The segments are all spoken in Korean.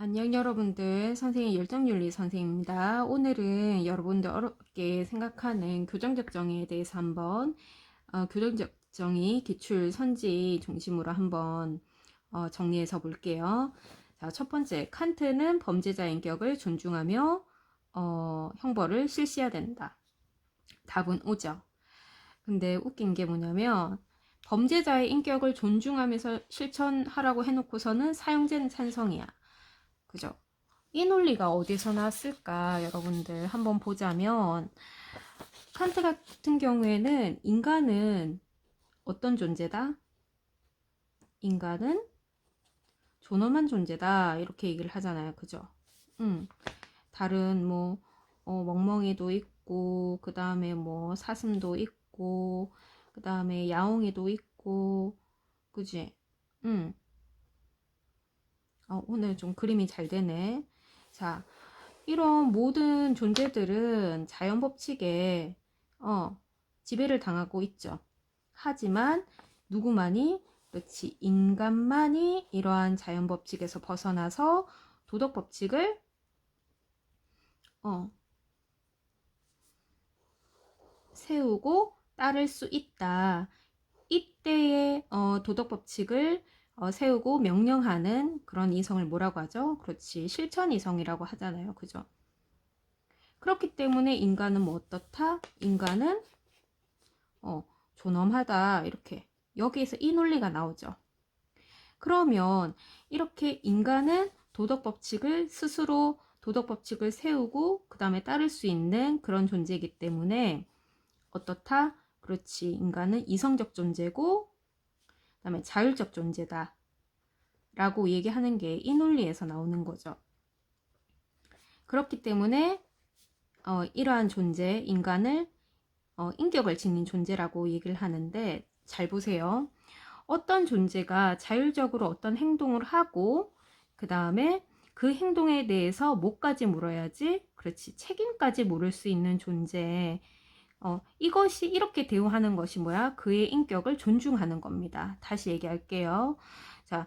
안녕 여러분들, 선생님 열정윤리 선생님입니다. 오늘은 여러분들 어렵게 생각하는 교정적 정의에 대해서 한번 교정적 정의 기출 선지 중심으로 한번 정리해서 볼게요. 자, 첫 번째, 칸트는 범죄자의 인격을 존중하며 형벌을 실시해야 된다. 답은 O죠. 근데 웃긴 게 뭐냐면 범죄자의 인격을 존중하면서 실천하라고 해놓고서는 사용자는 찬성이야. 그죠? 이 논리가 어디서 나왔을까 여러분들 한번 보자면 칸트 같은 경우에는 인간은 어떤 존재다? 인간은 존엄한 존재다 이렇게 얘기를 하잖아요. 그죠? 다른 뭐 멍멍이도 있고 그 다음에 뭐 사슴도 있고 그 다음에 야옹이도 있고 그지? 오늘 좀 그림이 잘 되네. 자, 이런 모든 존재들은 자연 법칙에 지배를 당하고 있죠. 하지만 누구만이, 그렇지, 인간만이 이러한 자연 법칙에서 벗어나서 도덕 법칙을 세우고 따를 수 있다. 이때의 도덕 법칙을 세우고 명령하는 그런 이성을 뭐라고 하죠? 그렇지, 실천 이성이라고 하잖아요. 그죠? 그렇기 때문에 인간은 뭐 어떻다? 인간은 존엄하다. 이렇게 여기에서 이 논리가 나오죠. 그러면 이렇게 인간은 도덕 법칙을 스스로 도덕 법칙을 세우고 그 다음에 따를 수 있는 그런 존재이기 때문에 어떻다? 그렇지, 인간은 이성적 존재고 그 다음에 자율적 존재다 라고 얘기하는 게 이 논리에서 나오는 거죠. 그렇기 때문에 이러한 존재, 인간을 인격을 지닌 존재라고 얘기를 하는데, 잘 보세요. 어떤 존재가 자율적으로 어떤 행동을 하고 그 다음에 그 행동에 대해서 뭐까지 물어야지, 그렇지, 책임까지 물을 수 있는 존재, 이것이 이렇게 대우하는 것이 뭐야? 그의 인격을 존중하는 겁니다. 다시 얘기할게요. 자,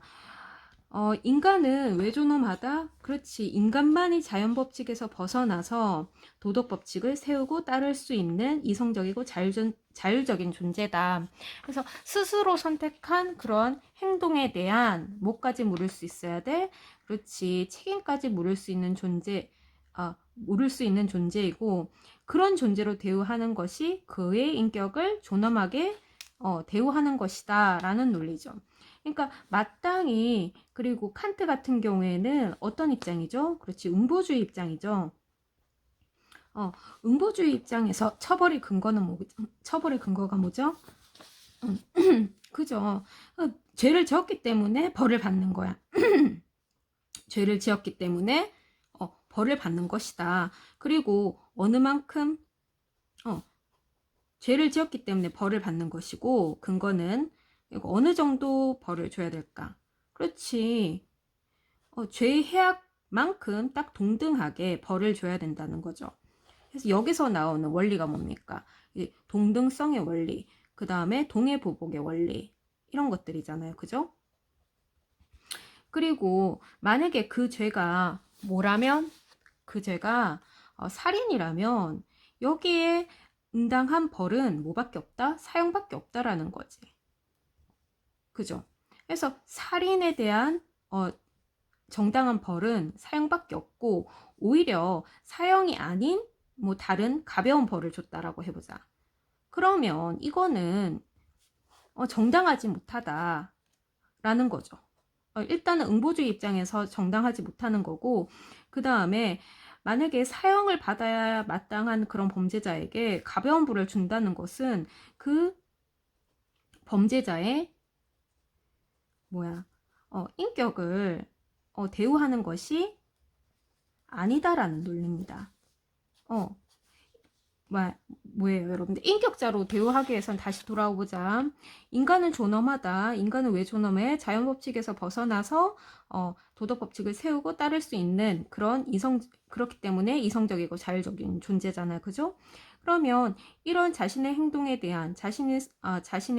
인간은 왜 존엄하다? 그렇지, 인간만이 자연 법칙에서 벗어나서 도덕 법칙을 세우고 따를 수 있는 이성적이고 자율적인 존재다. 그래서 스스로 선택한 그런 행동에 대한 뭐까지 물을 수 있어야 돼? 그렇지, 책임까지 물을 수 있는 물을 수 있는 존재이고, 그런 존재로 대우하는 것이 그의 인격을 존엄하게 대우하는 것이다 라는 논리죠. 그러니까 마땅히, 그리고 칸트 같은 경우에는 어떤 입장이죠? 그렇지, 음보주의 입장이죠. 음보주의 입장에서 처벌의 근거는 처벌의 근거가 뭐죠? 그죠? 죄를 지었기 때문에 벌을 받는 거야. 죄를 지었기 때문에 벌을 받는 것이다. 그리고 어느 만큼 죄를 지었기 때문에 벌을 받는 것이고, 근거는 어느 정도 벌을 줘야 될까? 그렇지. 죄의 해악만큼 딱 동등하게 벌을 줘야 된다는 거죠. 그래서 여기서 나오는 원리가 뭡니까? 동등성의 원리, 그 다음에 동해보복의 원리, 이런 것들이잖아요. 그죠? 그리고 만약에 그 죄가 뭐라면, 그 죄가 살인이라면 여기에 응당한 벌은 뭐밖에 없다? 사형밖에 없다라는 거지. 그죠? 그래서 살인에 대한 정당한 벌은 사형밖에 없고, 오히려 사형이 아닌 뭐 다른 가벼운 벌을 줬다라고 해보자. 그러면 이거는 정당하지 못하다라는 거죠. 일단은 응보주의 입장에서 정당하지 못하는 거고, 그 다음에 만약에 사형을 받아야 마땅한 그런 범죄자에게 가벼운 벌을 준다는 것은 그 범죄자의 인격을 대우하는 것이 아니다라는 논리입니다. 뭐예요, 여러분들? 인격자로 대우하기 위해선 다시 돌아오보자. 인간은 존엄하다. 인간은 왜 존엄해? 자연 법칙에서 벗어나서 도덕 법칙을 세우고 따를 수 있는 그렇기 때문에 이성적이고 자율적인 존재잖아요. 그죠? 그러면 이런 자신의 행동에 대한 자신의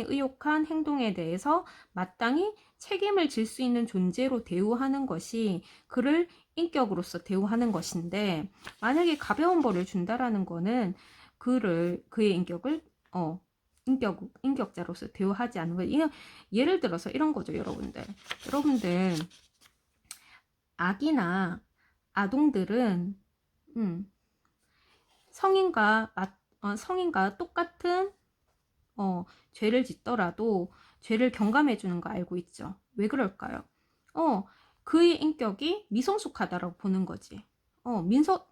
의혹한 행동에 대해서 마땅히 책임을 질 수 있는 존재로 대우하는 것이 그를 인격으로서 대우하는 것인데, 만약에 가벼운 벌을 준다라는 거는 그의 인격을 인격자로서 대우하지 않는 거예요. 예를 들어서 이런 거죠, 여러분들. 아기나 아동들은 성인과 똑같은 죄를 짓더라도 죄를 경감해 주는 거 알고 있죠? 왜 그럴까요? 그의 인격이 미성숙하다라고 보는 거지.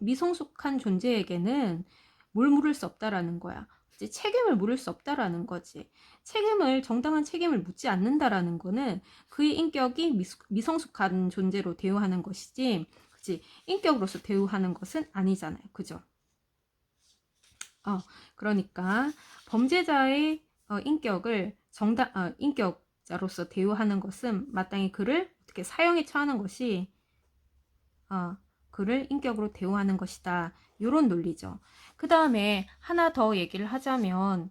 미성숙한 존재에게는 뭘 물을 수 없다라는 거야. 이제 책임을 물을 수 없다라는 거지. 정당한 책임을 묻지 않는다라는 거는 그의 인격이 미성숙한 존재로 대우하는 것이지, 그치? 인격으로서 대우하는 것은 아니잖아요. 그죠? 그러니까 범죄자의 인격을 인격자로서 대우하는 것은 마땅히 그를 어떻게 사형에 처하는 것이 그를 인격으로 대우하는 것이다. 이런 논리죠. 그 다음에 하나 더 얘기를 하자면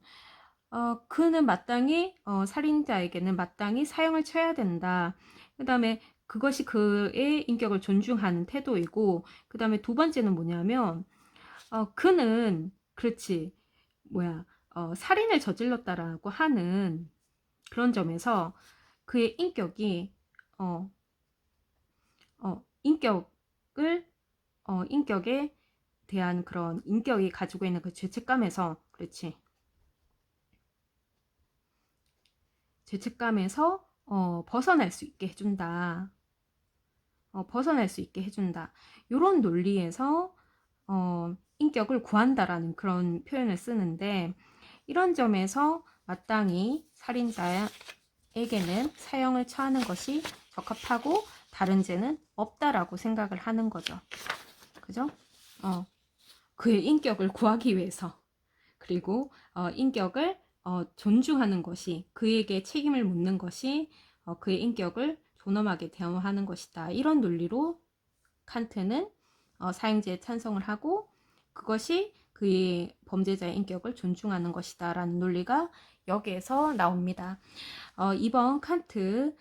그는 마땅히 살인자에게는 마땅히 사형을 쳐야 된다. 그 다음에 그것이 그의 인격을 존중하는 태도이고, 그 다음에 두 번째는 뭐냐면 그는 그렇지 살인을 저질렀다라고 하는 그런 점에서 그의 인격이 인격에 대한 그런 인격이 가지고 있는 그 죄책감에서 벗어날 수 있게 해준다. 이런 논리에서 인격을 구한다라는 그런 표현을 쓰는데, 이런 점에서 마땅히 살인자에게는 사형을 처하는 것이 적합하고 다른 죄는 없다라고 생각을 하는 거죠. 그죠? 그의 인격을 구하기 위해서, 그리고 인격을 존중하는 것이, 그에게 책임을 묻는 것이 그의 인격을 존엄하게 대우하는 것이다. 이런 논리로 칸트는 사형제에 찬성을 하고, 그것이 그의 범죄자의 인격을 존중하는 것이다 라는 논리가 여기에서 나옵니다. 2번 칸트,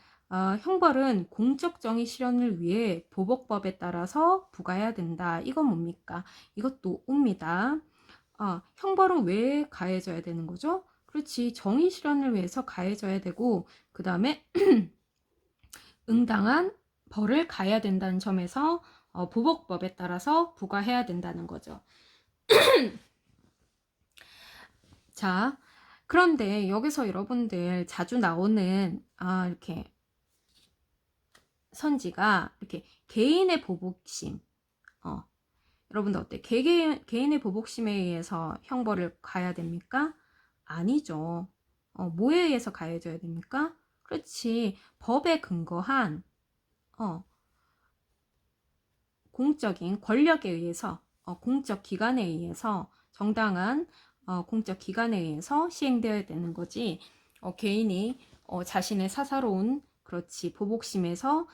형벌은 공적 정의 실현을 위해 보복법에 따라서 부과해야 된다. 이건 뭡니까? 이것도 옵니다. 형벌은 왜 가해져야 되는 거죠? 그렇지, 정의 실현을 위해서 가해져야 되고, 그 다음에 응당한 벌을 가해야 된다는 점에서 보복법에 따라서 부과해야 된다는 거죠. 자, 그런데 여기서 여러분들 자주 나오는 이렇게 선지가 이렇게 개인의 보복심. 여러분들 어때? 개인의 보복심에 의해서 형벌을 가해야 됩니까? 아니죠. 뭐에 의해서 가해져야 됩니까? 그렇지, 법에 근거한 공적인 권력에 의해서, 공적 기관에 의해서, 정당한 공적 기관에 의해서 시행되어야 되는 거지, 개인이 자신의 사사로운 보복심에서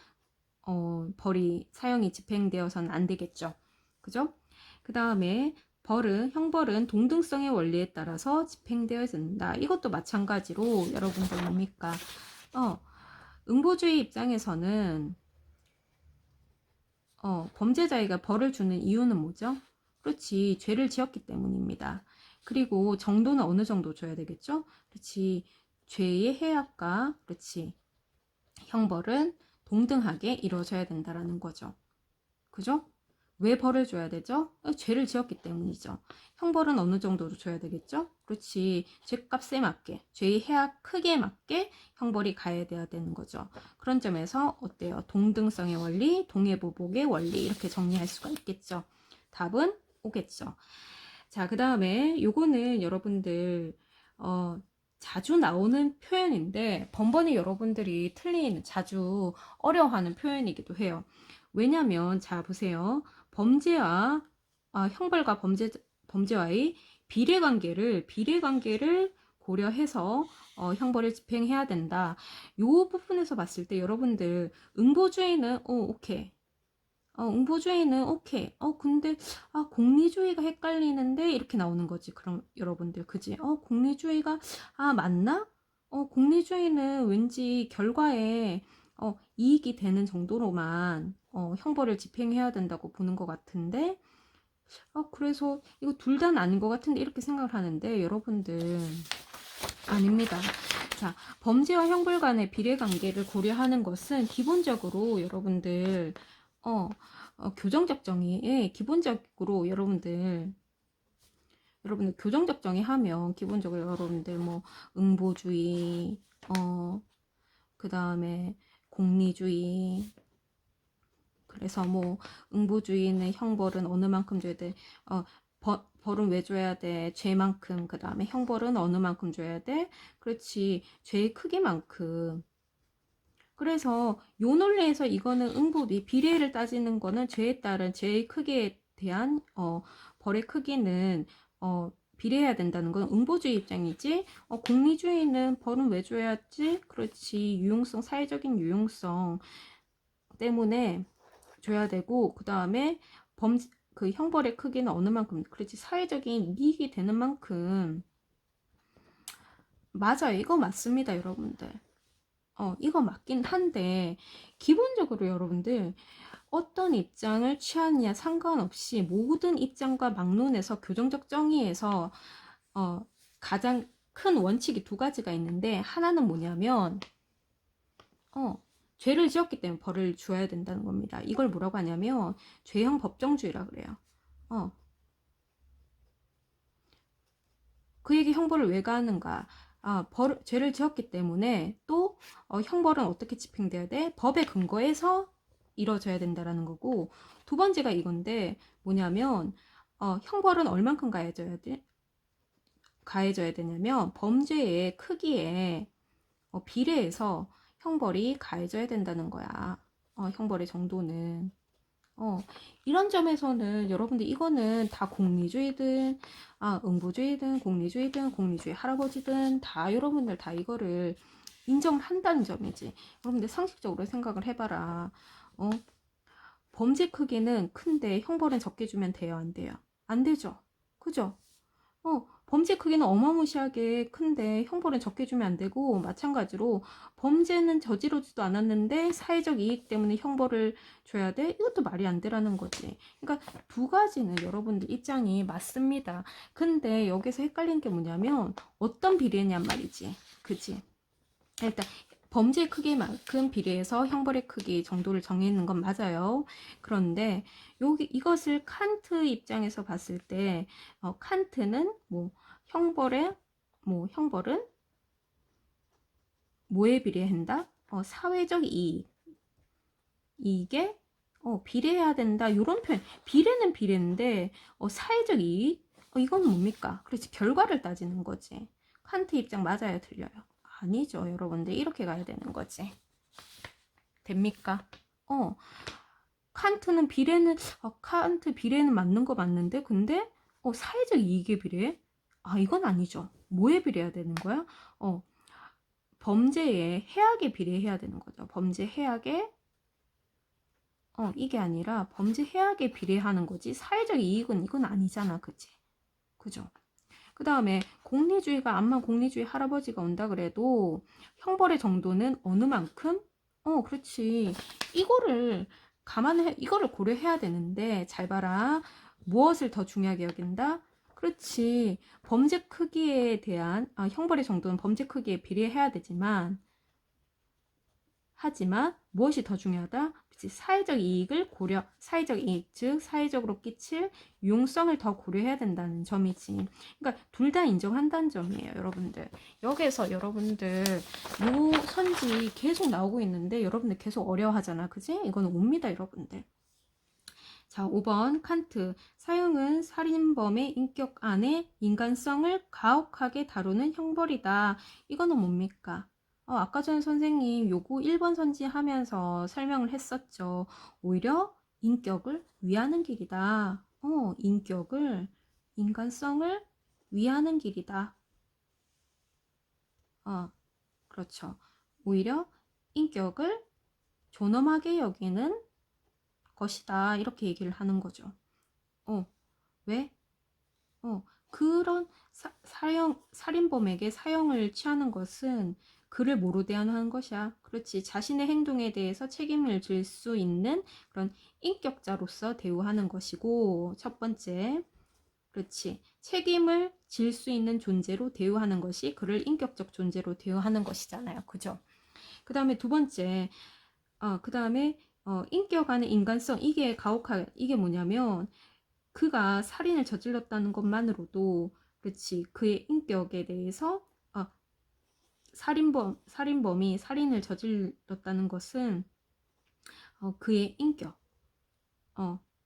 사형이 집행되어서는 안 되겠죠. 그죠? 그 다음에 형벌은 동등성의 원리에 따라서 집행되어야 된다. 이것도 마찬가지로 여러분들 뭡니까? 응보주의 입장에서는 범죄자에게 벌을 주는 이유는 뭐죠? 그렇지, 죄를 지었기 때문입니다. 그리고 정도는 어느 정도 줘야 되겠죠? 그렇지, 죄의 해악과 형벌은 동등하게 이루어져야 된다라는 거죠. 그죠? 왜 벌을 줘야 되죠? 죄를 지었기 때문이죠. 형벌은 어느 정도로 줘야 되겠죠? 그렇지, 죄값에 맞게, 죄의 해악 크기에 맞게 형벌이 가해돼야 되는 거죠. 그런 점에서 어때요? 동등성의 원리, 동해보복의 원리, 이렇게 정리할 수가 있겠죠. 답은 오겠죠. 자, 그 다음에 요거는 여러분들 자주 나오는 표현인데 번번이 여러분들이 자주 어려워하는 표현이기도 해요. 왜냐면 자 보세요. 형벌과 범죄와의 비례관계를 고려해서 형벌을 집행해야 된다. 요 부분에서 봤을 때 여러분들 응보주의는 오케이. 응보주의는 오케이. 근데 공리주의가 헷갈리는데 이렇게 나오는 거지. 그럼 여러분들 그지? 공리주의가 맞나? 공리주의는 왠지 결과에 이익이 되는 정도로만 형벌을 집행해야 된다고 보는 것 같은데 그래서 이거 둘 다는 아닌 것 같은데 이렇게 생각을 하는데 여러분들 아닙니다. 자, 범죄와 형벌 간의 비례관계를 고려하는 것은 기본적으로 여러분들 교정적 정의에 기본적으로 여러분들 교정적 정의 하면 기본적으로 여러분들 뭐 응보주의 그 다음에 공리주의 그래서 뭐 응보주의는 형벌은 어느 만큼 줘야 돼 벌은 왜 줘야 돼 죄만큼 그 다음에 형벌은 어느 만큼 줘야 돼 그렇지 죄의 크기만큼 그래서 요 논리에서 이거는 응보비 비례를 따지는 거는 죄에 따른 죄의 크기에 대한 벌의 크기는 비례해야 된다는 건 응보주의 입장이지 공리주의는 벌은 왜 줘야지 그렇지 유용성 사회적인 유용성 때문에 줘야 되고 그 다음에 그 형벌의 크기는 어느 만큼 그렇지 사회적인 이익이 되는 만큼 맞아요 이거 맞습니다 여러분들 이거 맞긴 한데 기본적으로 여러분들 어떤 입장을 취하느냐 상관없이 모든 입장과 막론에서 교정적 정의에서 가장 큰 원칙이 두 가지가 있는데 하나는 뭐냐면 죄를 지었기 때문에 벌을 주어야 된다는 겁니다. 이걸 뭐라고 하냐면 죄형 법정주의라 그래요. 그에게 형벌을 왜 가하는가? 죄를 지었기 때문에 또 형벌은 어떻게 집행돼야 돼? 법의 근거에서 이루어져야 된다라는 거고 두 번째가 이건데 뭐냐면 형벌은 얼만큼 가해져야 되냐면 범죄의 크기에 비례해서 형벌이 가해져야 된다는 거야. 형벌의 정도는. 이런 점에서는 여러분들 이거는 다 공리주의든 응보주의든 공리주의든 공리주의 할아버지든 다 여러분들 다 이거를 인정한다는 점이지. 여러분들 상식적으로 생각을 해봐라. 범죄 크기는 큰데 형벌은 적게 주면 돼요 안 돼요? 안 되죠. 그죠? 범죄 크기는 어마무시하게 큰데 형벌은 적게 주면 안 되고 마찬가지로 범죄는 저지르지도 않았는데 사회적 이익 때문에 형벌을 줘야 돼? 이것도 말이 안 되라는 거지. 그러니까 두 가지는 여러분들 입장이 맞습니다. 근데 여기서 헷갈리는 게 뭐냐면 어떤 비례냔 말이지. 그치? 일단 범죄 크기만큼 비례해서 형벌의 크기 정도를 정해있는 건 맞아요. 그런데 이것을 칸트 입장에서 봤을 때 칸트는 형벌은 뭐에 비례한다? 사회적 이익에 비례해야 된다. 이런 표현. 비례는 비례인데 사회적 이익? 이건 뭡니까? 그렇지 결과를 따지는 거지. 칸트 입장 맞아요, 틀려요? 아니죠, 여러분들. 이렇게 가야 되는 거지. 됩니까? 칸트 비례는 맞는 거 맞는데, 근데, 사회적 이익에 비례해? 이건 아니죠. 뭐에 비례해야 되는 거야? 범죄의 해악에 비례해야 되는 거죠. 범죄 해악에, 이게 아니라 범죄 해악에 비례하는 거지. 사회적 이익은 이건 아니잖아. 그치? 그죠? 그 다음에 공리주의가 암만 공리주의 할아버지가 온다 그래도 형벌의 정도는 어느 만큼? 그렇지. 이거를 고려해야 되는데 잘 봐라. 무엇을 더 중요하게 여긴다? 그렇지. 범죄 크기에 대한 형벌의 정도는 범죄 크기에 비례해야 되지만 하지만 무엇이 더 중요하다? 사회적 이익, 즉 사회적으로 끼칠 유용성을 더 고려해야 된다는 점이지. 그러니까 둘 다 인정한다는 점이에요, 여러분들. 여기에서 여러분들 요 선지 계속 나오고 있는데 여러분들 계속 어려워하잖아, 그지? 이건 옵니다, 여러분들. 자, 5번 칸트. 사형은 살인범의 인격 안에 인간성을 가혹하게 다루는 형벌이다. 이거는 뭡니까? 아까 전에 선생님 요거 1번 선지 하면서 설명을 했었죠. 오히려 인격을 위하는 길이다. 인간성을 위하는 길이다. 그렇죠. 오히려 인격을 존엄하게 여기는 것이다. 이렇게 얘기를 하는 거죠. 왜? 그런 살인범에게 사형을 취하는 것은 그를 뭐로 대하는 것이야. 그렇지. 자신의 행동에 대해서 책임을 질 수 있는 그런 인격자로서 대우하는 것이고, 첫 번째. 그렇지. 책임을 질 수 있는 존재로 대우하는 것이 그를 인격적 존재로 대우하는 것이잖아요. 그죠? 그 다음에 두 번째, 그 다음에 인격 안의 인간성. 이게 뭐냐면 그가 살인을 저질렀다는 것만으로도 그렇지. 그의 인격에 대해서 살인범이 살인을 저질렀다는 것은 그의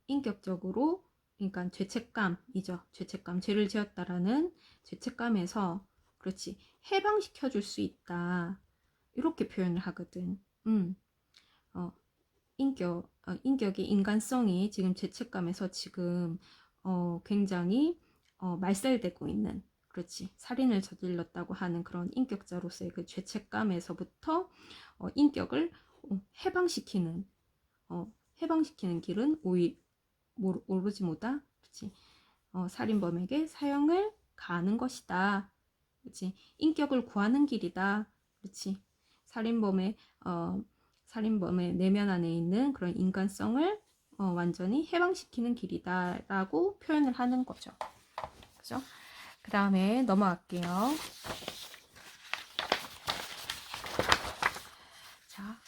인격적으로 그러니까 죄책감이죠. 죄책감, 죄를 지었다라는 죄책감에서 그렇지. 해방시켜 줄 수 있다. 이렇게 표현을 하거든. 인격의 인간성이 지금 죄책감에서 지금 굉장히 말살되고 있는 그렇지. 살인을 저질렀다고 하는 그런 인격자로서의 그 죄책감에서부터 인격을 해방시키는 길은 오로지 뭐다? 그렇지. 살인범에게 사형을 가하는 것이다. 그렇지. 인격을 구하는 길이다. 그렇지. 살인범의 내면 안에 있는 그런 인간성을 완전히 해방시키는 길이다라고 표현을 하는 거죠. 그죠? 그 다음에 넘어갈게요. 자,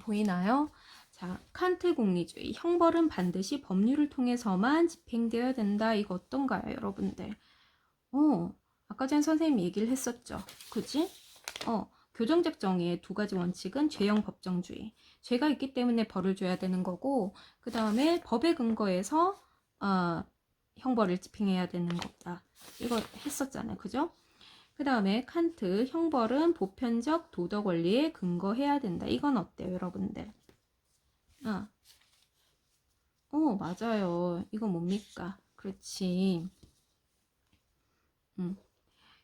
보이나요? 자, 칸트 공리주의. 형벌은 반드시 법률을 통해서만 집행되어야 된다. 이거 어떤가요, 여러분들? 아까 전 선생님이 얘기를 했었죠. 그지? 교정적 정의의 두 가지 원칙은 죄형 법정주의. 죄가 있기 때문에 벌을 줘야 되는 거고, 그 다음에 법에 근거해서 형벌을 집행해야 되는 거다. 이거 했었잖아요. 그죠? 그 다음에 칸트, 형벌은 보편적 도덕 원리에 근거해야 된다. 이건 어때요, 여러분들? 맞아요. 이거 뭡니까? 그렇지.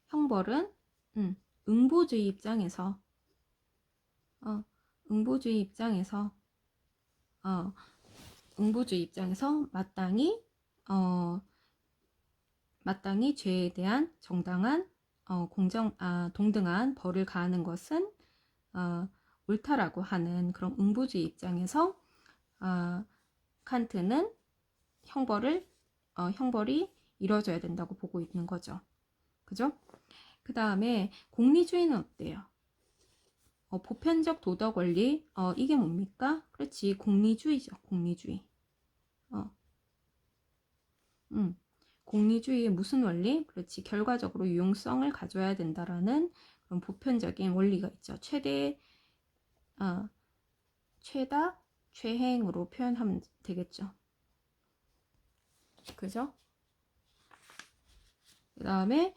형벌은 응보주의 입장에서 응보주의 입장에서 마땅히 죄에 대한 정당한 동등한 벌을 가하는 것은 옳다라고 하는 그런 응보주의 입장에서 칸트는 형벌이 이루어져야 된다고 보고 있는 거죠. 그죠? 그 다음에 공리주의는 어때요? 보편적 도덕 원리, 이게 뭡니까? 그렇지, 공리주의죠. 공리주의. 공리주의의 무슨 원리? 그렇지, 결과적으로 유용성을 가져야 된다라는 그런 보편적인 원리가 있죠. 최다, 최행으로 표현하면 되겠죠. 그죠? 그 다음에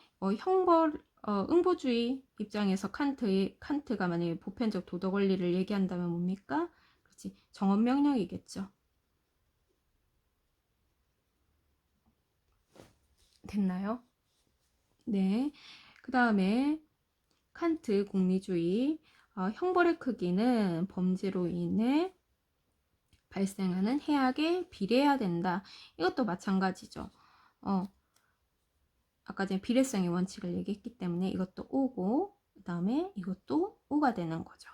응보주의 입장에서 칸트가 만약에 보편적 도덕 원리를 얘기한다면 뭡니까? 그렇지, 정언명령이겠죠. 됐나요? 네. 그 다음에 칸트 공리주의, 형벌의 크기는 범죄로 인해 발생하는 해악에 비례해야 된다. 이것도 마찬가지죠. 아까 전에 비례성의 원칙을 얘기했기 때문에 이것도 O고, 그 다음에 이것도 O가 되는 거죠.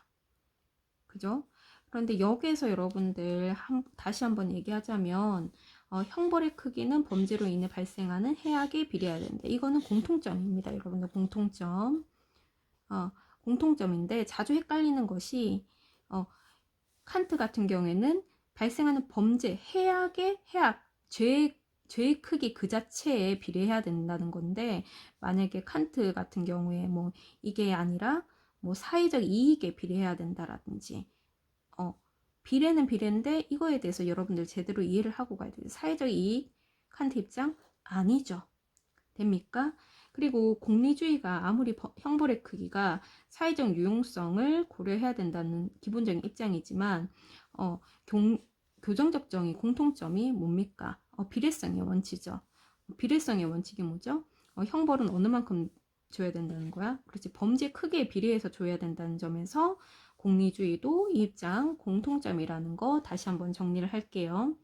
그죠? 그런데 여기에서 여러분들 다시 한번 얘기하자면 형벌의 크기는 범죄로 인해 발생하는 해악에 비례해야 된다. 이거는 공통점입니다. 여러분들 공통점인데 자주 헷갈리는 것이 칸트 같은 경우에는 발생하는 범죄, 죄의 크기 그 자체에 비례해야 된다는 건데, 만약에 칸트 같은 경우에 뭐 이게 아니라 뭐 사회적 이익에 비례해야 된다라든지, 비례는 비례인데 이거에 대해서 여러분들 제대로 이해를 하고 가야 돼요. 사회적 이익, 칸트 입장 아니죠. 됩니까? 그리고 공리주의가 아무리 형벌의 크기가 사회적 유용성을 고려해야 된다는 기본적인 입장이지만 교정적 정의 공통점이 뭡니까? 비례성의 원칙이죠. 비례성의 원칙이 뭐죠? 형벌은 어느 만큼 줘야 된다는 거야? 그렇지. 범죄 크기에 비례해서 줘야 된다는 점에서 공리주의도 이 입장 공통점이라는 거 다시 한번 정리를 할게요.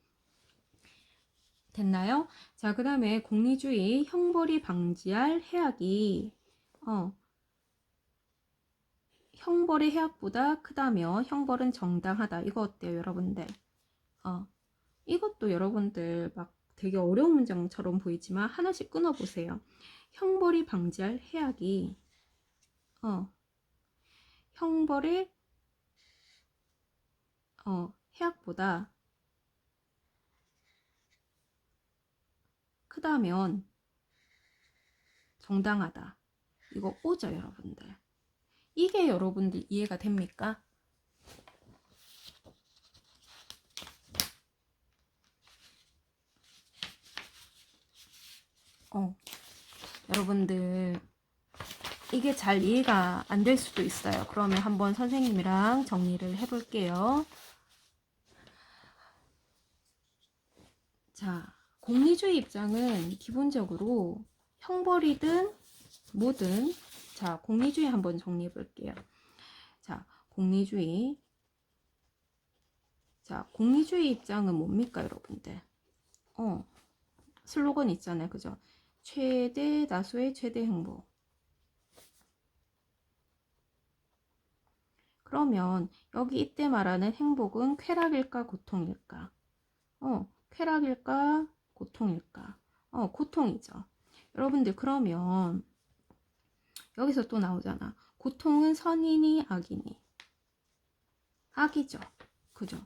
됐나요? 자, 그 다음에 공리주의 형벌이 방지할 해악이 형벌의 해악보다 크다며 형벌은 정당하다. 이거 어때요, 여러분들? 이것도 여러분들 막 되게 어려운 문장처럼 보이지만 하나씩 끊어보세요. 형벌이 방지할 해악이 형벌의 해악보다 크다면 정당하다. 이거 오죠, 여러분들. 이게 여러분들 이해가 됩니까? 여러분들 이게 잘 이해가 안 될 수도 있어요. 그러면 한번 선생님이랑 정리를 해볼게요. 자, 공리주의 입장은 기본적으로 형벌이든 뭐든, 자, 공리주의 한번 정리해 볼게요. 자, 공리주의. 자, 공리주의 입장은 뭡니까, 여러분들? 슬로건 있잖아요. 그죠? 최대 다수의 최대 행복. 그러면 여기 이때 말하는 행복은 쾌락일까 고통일까? 쾌락일까 고통일까? 고통이죠. 여러분들 그러면 여기서 또 나오잖아. 고통은 선이니 악이니? 악이죠. 그죠?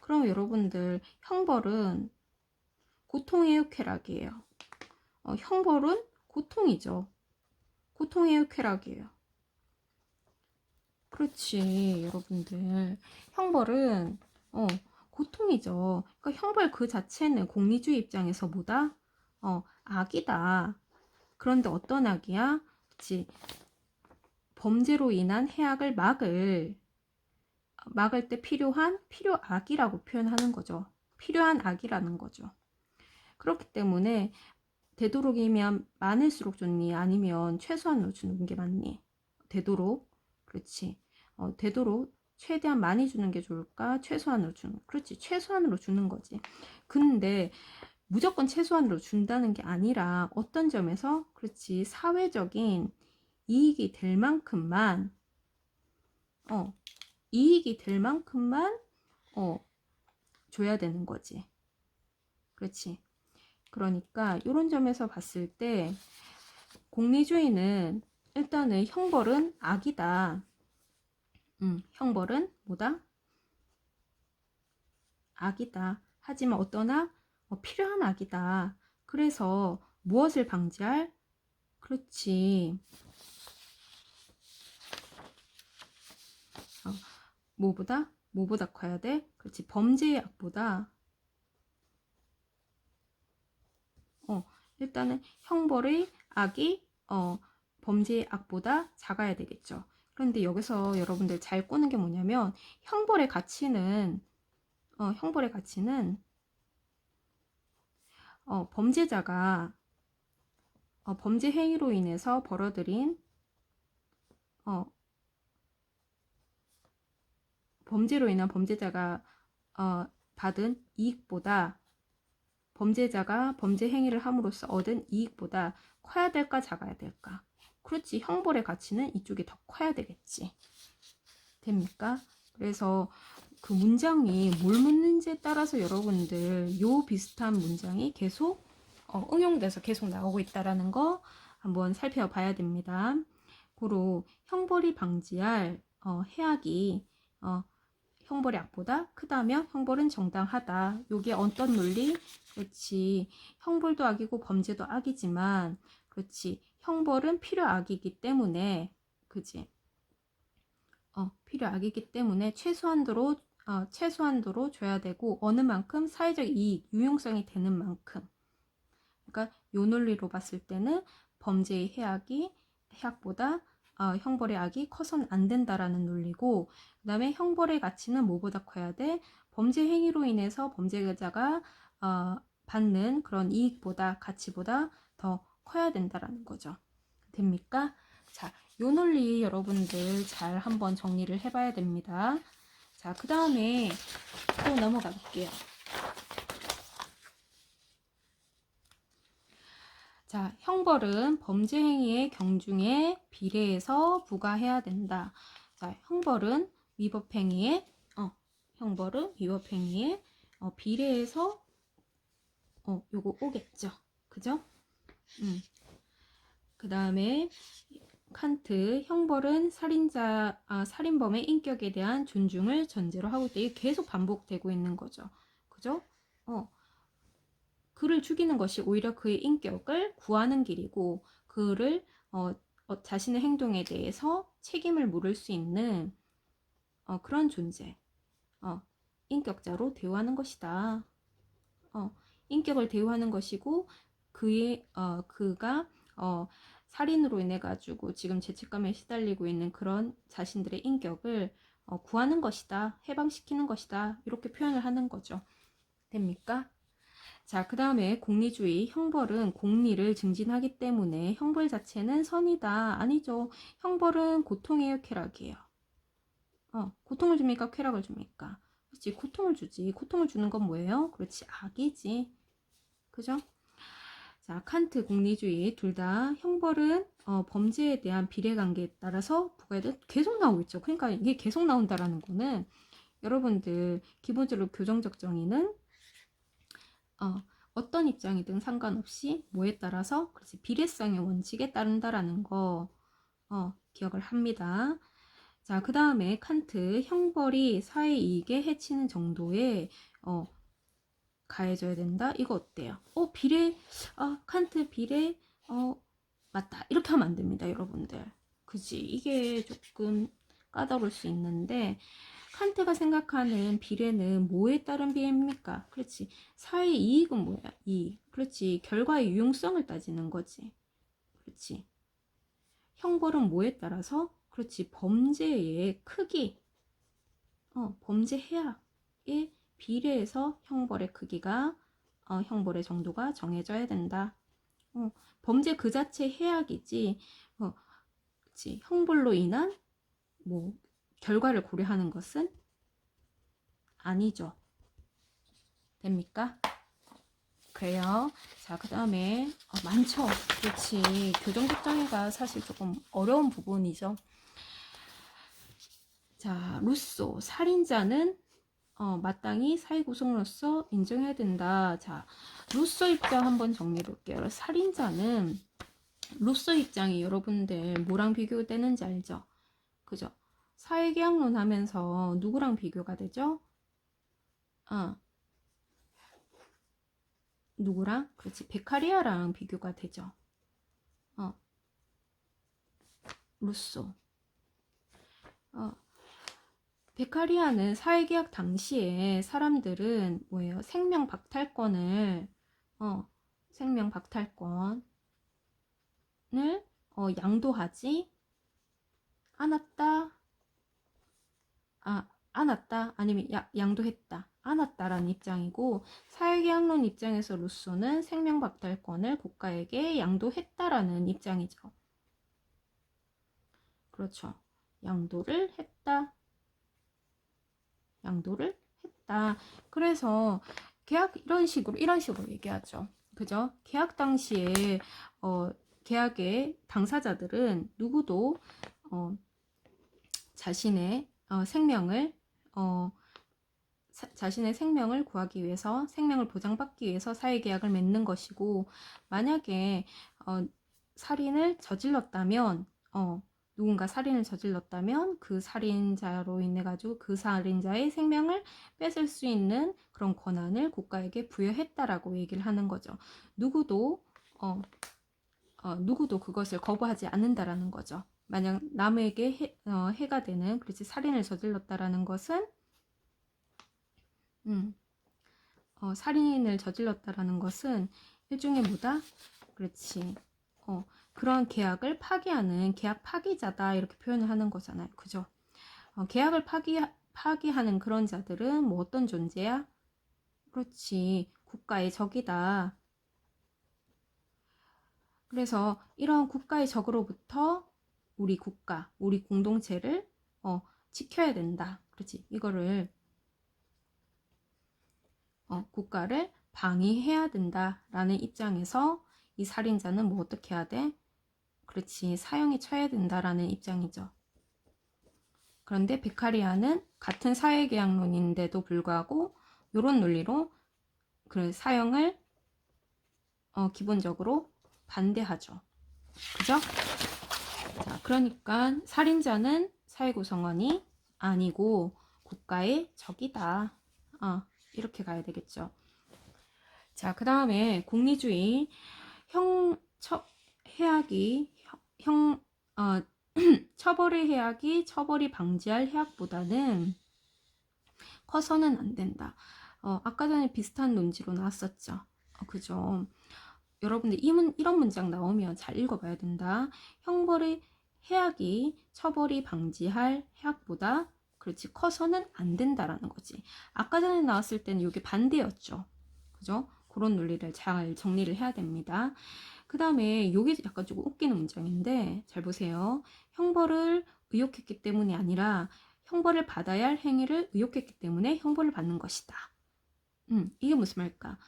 그럼 여러분들 형벌은 고통이에요, 쾌락이에요? 형벌은 고통이죠. 고통이에요, 쾌락이에요? 그렇지, 여러분들. 형벌은 고통이죠. 그러니까 형벌 그 자체는 공리주의 입장에서 뭐다? 악이다. 그런데 어떤 악이야? 그치? 범죄로 인한 해악을 막을 때 필요한 필요악이라고 표현하는 거죠. 필요한 악이라는 거죠. 그렇기 때문에 되도록이면 많을수록 좋니? 아니면 최소한으로 주는 게 맞니? 되도록. 그렇지. 되도록 최대한 많이 주는 게 좋을까? 최소한으로 주는. 그렇지. 최소한으로 주는 거지. 근데 무조건 최소한으로 준다는 게 아니라 어떤 점에서 그렇지. 사회적인 이익이 될 만큼만 이익이 될 만큼만 줘야 되는 거지. 그렇지. 그러니까 이런 점에서 봤을 때 공리주의는 일단은 형벌은 악이다. 형벌은 뭐다? 악이다. 하지만 어떤 악? 필요한 악이다. 그래서 무엇을 방지할? 그렇지. 뭐보다? 뭐보다 커야 돼? 그렇지. 범죄의 악보다 일단은 형벌의 악이 범죄의 악보다 작아야 되겠죠. 그런데 여기서 여러분들 잘 꼬는 게 뭐냐면 형벌의 가치는 범죄자가 범죄 행위로 인해서 벌어들인 범죄로 인한 범죄자가 받은 이익보다 범죄자가 범죄 행위를 함으로써 얻은 이익보다 커야 될까 작아야 될까? 그렇지. 형벌의 가치는 이쪽이 더 커야 되겠지. 됩니까? 그래서 그 문장이 뭘 묻는지에 따라서 여러분들 요 비슷한 문장이 계속 응용돼서 계속 나오고 있다라는 거 한번 살펴봐야 됩니다. 고로 형벌이 방지할 해악이 형벌의 악보다 크다면 형벌은 정당하다. 요게 어떤 논리? 그렇지. 형벌도 악이고 범죄도 악이지만 그렇지. 형벌은 필요악이기 때문에 그지? 필요악이기 때문에 최소한도로 줘야 되고 어느 만큼 사회적 이익, 유용성이 되는 만큼. 그러니까 요 논리로 봤을 때는 범죄의 해악보다 형벌의 악이 커서는 안 된다라는 논리고, 그 다음에 형벌의 가치는 뭐보다 커야 돼? 범죄 행위로 인해서 범죄자가 받는 그런 이익보다 가치보다 더 커야 된다라는 거죠. 됩니까? 자, 요 논리 여러분들 잘 한번 정리를 해봐야 됩니다. 자, 그 다음에 또 넘어가 볼게요. 자, 형벌은 범죄 행위의 경중에 비례해서 부과해야 된다. 자, 형벌은 위법 행위에 비례해서 요거 오겠죠. 그죠? 그 다음에 칸트, 형벌은 살인범의 인격에 대한 존중을 전제로 하고 있다. 이게 계속 반복되고 있는 거죠. 그죠? 그를 죽이는 것이 오히려 그의 인격을 구하는 길이고, 그를 자신의 행동에 대해서 책임을 물을 수 있는 그런 존재, 인격자로 대우하는 것이다. 인격을 대우하는 것이고, 그가 살인으로 인해 가지고 지금 죄책감에 시달리고 있는 그런 자신들의 인격을 구하는 것이다, 해방시키는 것이다, 이렇게 표현을 하는 거죠. 됩니까? 자, 그 다음에 공리주의, 형벌은 공리를 증진하기 때문에 형벌 자체는 선이다. 아니죠. 형벌은 고통이에요, 쾌락이에요? 고통을 줍니까, 쾌락을 줍니까? 그렇지, 고통을 주지. 고통을 주는 건 뭐예요? 그렇지, 악이지. 그죠? 자, 칸트 공리주의 둘 다 형벌은 범죄에 대한 비례관계에 따라서 부과해도 계속 나오고 있죠. 그러니까 이게 계속 나온다라는 거는 여러분들 기본적으로 교정적 정의는 어떤 입장이든 상관없이 뭐에 따라서 그렇지 비례성의 원칙에 따른다라는 거 기억을 합니다. 자, 그 다음에 칸트 형벌이 사회 이익에 해치는 정도에 가해져야 된다. 이거 어때요? 비례 칸트 비례 맞다. 이렇게 하면 안 됩니다, 여러분들. 그지? 이게 조금 까다로울 수 있는데 칸트가 생각하는 비례는 뭐에 따른 비례입니까? 그렇지. 사회 이익은 뭐야? 이익. 그렇지. 결과의 유용성을 따지는 거지. 그렇지. 형벌은 뭐에 따라서? 그렇지. 범죄의 크기. 범죄 해악에 비례해서 형벌의 크기가 형벌의 정도가 정해져야 된다. 범죄 그 자체 해악이지. 그렇지. 형벌로 인한 뭐 결과를 고려하는 것은 아니죠. 됩니까? 그래요. 자, 그 다음에 많죠. 그렇지. 교정적 정의가 사실 조금 어려운 부분이죠. 자, 루소 살인자는 마땅히 사회 구성으로서 인정해야 된다. 자, 루소 입장 한번 정리해 볼게요. 살인자는 루소 입장이 여러분들 뭐랑 비교되는지 알죠? 그죠? 사회계약론 하면서 누구랑 비교가 되죠? 누구랑? 그렇지. 베카리아랑 비교가 되죠. 루소. 베카리아는 사회계약 당시에 사람들은 뭐예요? 생명 박탈권을 양도하지 않았다. 않았다. 아니면 양도했다. 않았다라는 입장이고, 사회계약론 입장에서 루소는 생명 박탈권을 국가에게 양도했다라는 입장이죠. 그렇죠. 양도를 했다. 그래서 계약 이런 식으로 얘기하죠. 그죠? 계약 당시에 계약의 당사자들은 누구도 자신의 생명을 구하기 위해서, 생명을 보장받기 위해서 사회계약을 맺는 것이고, 만약에 살인을 저질렀다면 누군가 살인을 저질렀다면 그 살인자로 인해 가지고 그 살인자의 생명을 뺏을 수 있는 그런 권한을 국가에게 부여했다라고 얘기를 하는 거죠. 누구도 그것을 거부하지 않는다라는 거죠. 만약 남에게 해가 되는, 그렇지, 살인을 저질렀다라는 것은 살인을 저질렀다라는 것은 일종의 뭐다? 그렇지. 그런 계약을 파기하는 계약 파기자다, 이렇게 표현을 하는 거잖아요. 그죠? 계약을 파기하는 그런 자들은 뭐 어떤 존재야? 그렇지. 국가의 적이다. 그래서 이런 국가의 적으로부터 우리 국가, 우리 공동체를 지켜야 된다. 그렇지? 이거를 국가를 방위해야 된다라는 입장에서 이 살인자는 뭐 어떻게 해야 돼? 그렇지, 사형에 처해야 된다라는 입장이죠. 그런데 베카리아는 같은 사회계약론인데도 불구하고 이런 논리로 그 사형을 기본적으로 반대하죠. 그죠? 자, 그러니까 살인자는 사회 구성원이 아니고 국가의 적이다. 이렇게 가야 되겠죠. 자, 그 다음에 공리주의 해악이 처벌의 해악이 처벌이 방지할 해악보다는 커서는 안 된다. 아까 전에 비슷한 논지로 나왔었죠. 그죠? 여러분들 이런 문장 나오면 잘 읽어봐야 된다. 형벌의 해악이 처벌이 방지할 해악보다 그렇지 커서는 안 된다라는 거지. 아까 전에 나왔을 때는 이게 반대였죠. 그죠? 그런 논리를 잘 정리를 해야 됩니다. 그 다음에 이게 약간 조금 웃기는 문장인데 잘 보세요. 형벌을 의욕했기 때문이 아니라 형벌을 받아야 할 행위를 의욕했기 때문에 형벌을 받는 것이다. 이게 무슨 말일까?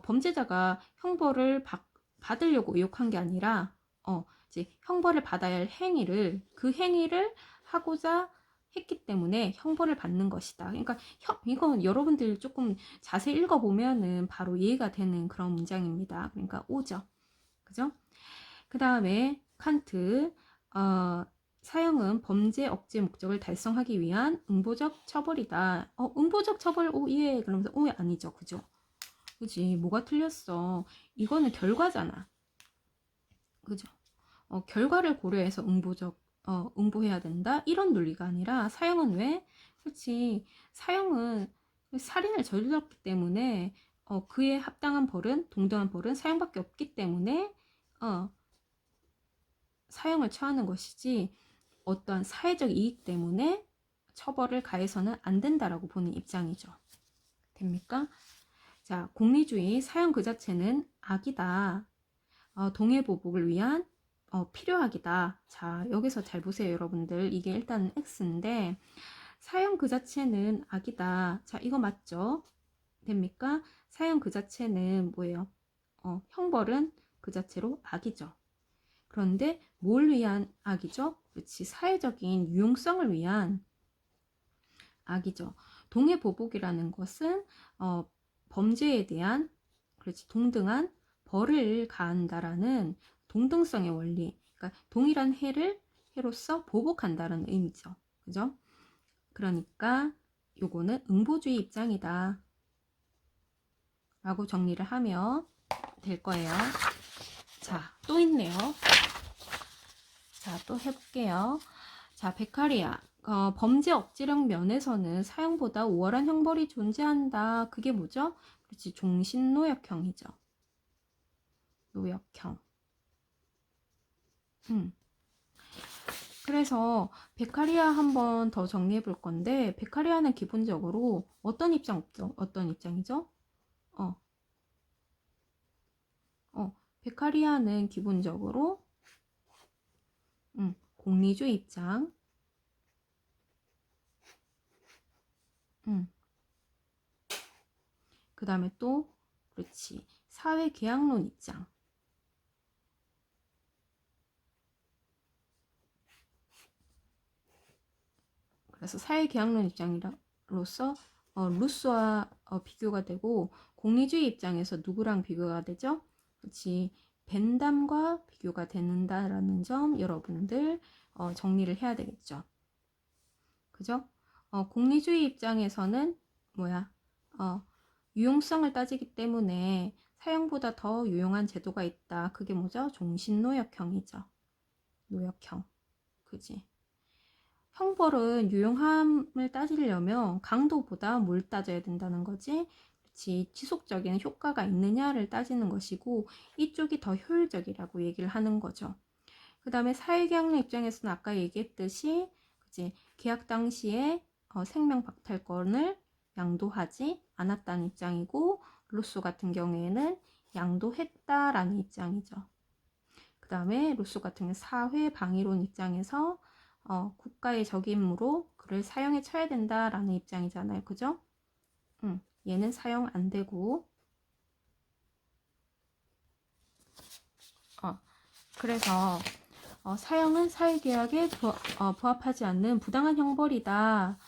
범죄자가 형벌을 받으려고 의욕한 게 아니라 이제 형벌을 받아야 할 행위를 그 행위를 하고자 했기 때문에 형벌을 받는 것이다. 그러니까 이건 여러분들 조금 자세히 읽어보면은 바로 이해가 되는 그런 문장입니다. 그러니까 오죠. 그죠? 그 다음에 칸트 사형은 범죄 억제 목적을 달성하기 위한 응보적 처벌이다. 응보적 처벌 예 그러면서 아니죠. 그죠? 그지? 뭐가 틀렸어? 이거는 결과잖아. 그죠? 결과를 고려해서 응보해야 된다. 이런 논리가 아니라 사형은 왜? 그렇지. 사형은 살인을 저질렀기 때문에 그에 합당한 벌은 동등한 벌은 사형밖에 없기 때문에 사형을 처하는 것이지 어떠한 사회적 이익 때문에 처벌을 가해서는 안 된다라고 보는 입장이죠. 됩니까? 자, 공리주의 사형 그 자체는 악이다. 동해보복을 위한 필요악이다. 자, 여기서 잘 보세요, 여러분들. 이게 일단 X인데 사형 그 자체는 악이다. 자, 이거 맞죠? 됩니까? 사형 그 자체는 뭐예요? 형벌은 그 자체로 악이죠. 그런데 뭘 위한 악이죠? 그렇지, 사회적인 유용성을 위한 악이죠. 동해보복이라는 것은 범죄에 대한 그렇지 동등한 벌을 가한다라는 동등성의 원리, 그러니까 동일한 해로서 보복한다는 의미죠. 그죠? 그러니까 요거는 응보주의 입장이다 라고 정리를 하면 될 거예요. 자, 또 있네요. 자, 또 해볼게요. 자, 베카리아. 범죄 억제력 면에서는 사형보다 우월한 형벌이 존재한다. 그게 뭐죠? 그렇지, 종신노역형이죠. 노역형. 그래서 베카리아 한번 더 정리해 볼 건데, 베카리아는 기본적으로 어떤 입장이죠? 베카리아는 기본적으로 공리주의 입장, 그 다음에 또 그렇지, 사회계약론 입장, 그래서 사회계약론 입장으로서 루스와 비교가 되고, 공리주의 입장에서 누구랑 비교가 되죠? 그렇지, 벤담과 비교가 된다라는 점 여러분들 정리를 해야 되겠죠. 그죠? 공리주의 입장에서는 뭐야? 유용성을 따지기 때문에 사형보다 더 유용한 제도가 있다. 그게 뭐죠? 종신노역형이죠. 노역형. 그지? 형벌은 유용함을 따지려면 강도보다 뭘 따져야 된다는 거지? 그렇지. 지속적인 효과가 있느냐를 따지는 것이고, 이쪽이 더 효율적이라고 얘기를 하는 거죠. 그 다음에 사회계약론 입장에서는 아까 얘기했듯이 그치, 계약 당시에 생명 박탈권을 양도하지 않았다는 입장이고, 루소 같은 경우에는 양도했다라는 입장이죠. 그 다음에 루소 같은 경우는 사회 방위론 입장에서 국가의 적임으로 그를 사형에 쳐야 된다라는 입장이잖아요. 그죠? 얘는 사형 안 되고, 그래서 사형은 사회계약에 부합하지 않는 부당한 형벌이다.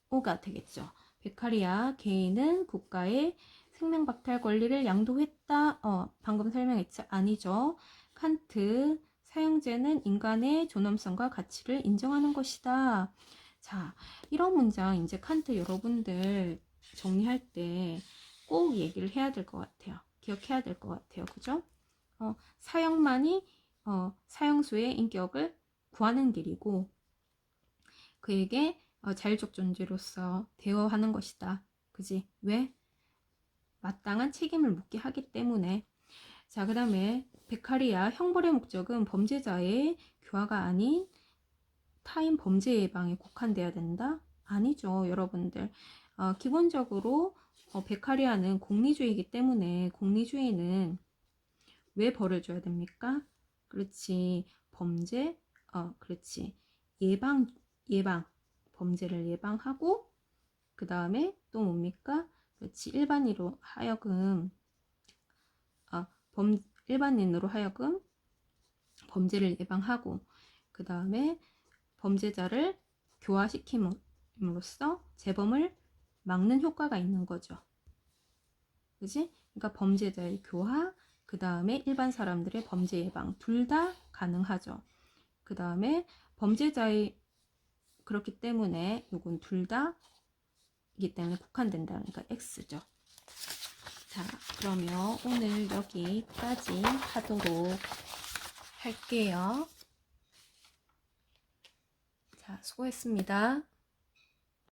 오가 되겠죠. 베카리아 개인은 국가의 생명박탈 권리를 양도했다. 방금 설명했죠. 아니죠. 칸트 사형제는 인간의 존엄성과 가치를 인정하는 것이다. 자, 이런 문장 이제 칸트 여러분들 정리할 때 꼭 얘기를 해야 될 것 같아요. 기억해야 될 것 같아요. 그죠? 사형만이 사형수의 인격을 구하는 길이고 그에게 자율적 존재로서 대어하는 것이다. 그지? 왜? 마땅한 책임을 묻게 하기 때문에. 자, 그 다음에 베카리아 형벌의 목적은 범죄자의 교화가 아닌 타인 범죄 예방에 국한되어야 된다? 아니죠, 여러분들. 기본적으로 베카리아는 공리주의이기 때문에 공리주의는 왜 벌을 줘야 됩니까? 그렇지, 범죄, 그렇지, 예방, 범죄를 예방하고 그 다음에 또 뭡니까? 그렇지, 일반인으로 하여금 일반인으로 하여금 범죄를 예방하고 그 다음에 범죄자를 교화시킴으로써 재범을 막는 효과가 있는 거죠. 그지? 그러니까 범죄자의 교화, 그 다음에 일반 사람들의 범죄 예방 둘 다 가능하죠. 그 다음에 범죄자의 그렇기 때문에 요건 둘 다이기 때문에 국한된다. 그러니까 X죠. 자, 그러면 오늘 여기까지 하도록 할게요. 자, 수고했습니다.